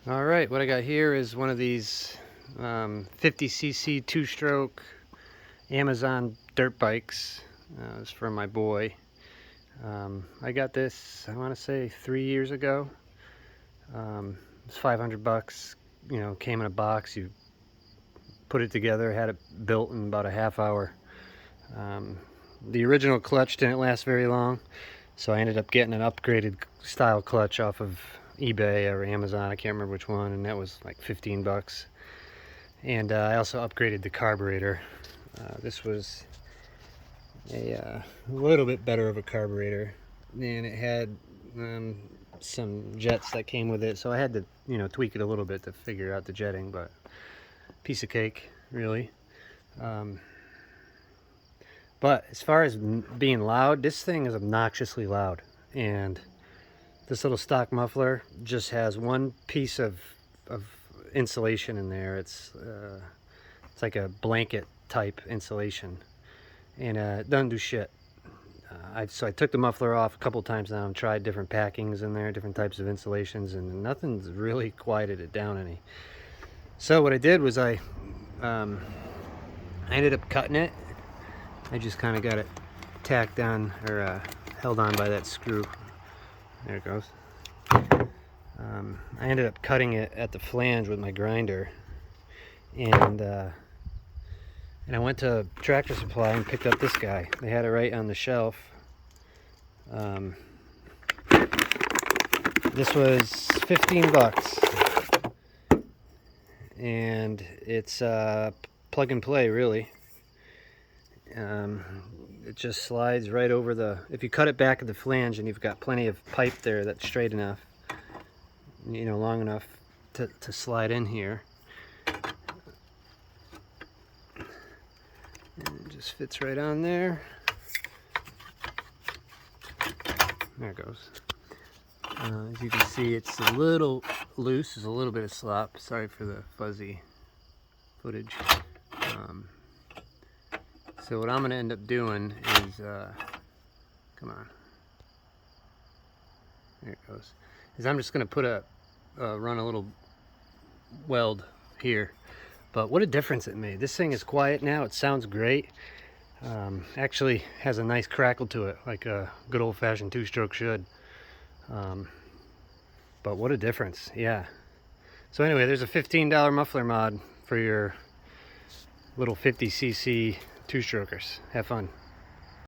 All right, what I got here is one of these 50cc two-stroke Amazon dirt bikes. It's from my boy. I got this, I want to say 3 years ago. It's $500. You know, came in a box. You put it together, had it built in about a half hour. The original clutch didn't last very long, so I ended up getting an upgraded style clutch off of eBay or Amazon, I can't remember which one, and that was like 15 bucks. And I also upgraded the carburetor. This was a little bit better of a carburetor, and it had some jets that came with it, so I had to, you know, tweak it a little bit to figure out the jetting, but piece of cake, really. But as far as being loud, this thing is obnoxiously loud, and this little stock muffler just has one piece of insulation in there. It's like a blanket type insulation, and it doesn't do shit. So I took the muffler off a couple times now and tried different packings in there, different types of insulations, and nothing's really quieted it down any. So what I did was I ended up cutting it. I just kind of got it tacked on, or held on by that screw. There it goes. I ended up cutting it at the flange with my grinder, and I went to Tractor Supply and picked up this guy. They had it right on the shelf. This was 15 bucks, and it's plug and play, really. It just slides right over the, if you cut it back at the flange and you've got plenty of pipe there that's straight enough, you know, long enough to slide in here, and it just fits right on there. There it goes. As you can see, it's a little loose. There's a little bit of slop. Sorry for the fuzzy footage. So what I'm going to end up doing is, come on, there it goes, is I'm just going to put run a little weld here. But what a difference it made. This thing is quiet now. It sounds great. Actually has a nice crackle to it, like a good old-fashioned two-stroke should. But what a difference, yeah. So anyway, there's a $15 muffler mod for your little 50cc two-strokers. Have fun.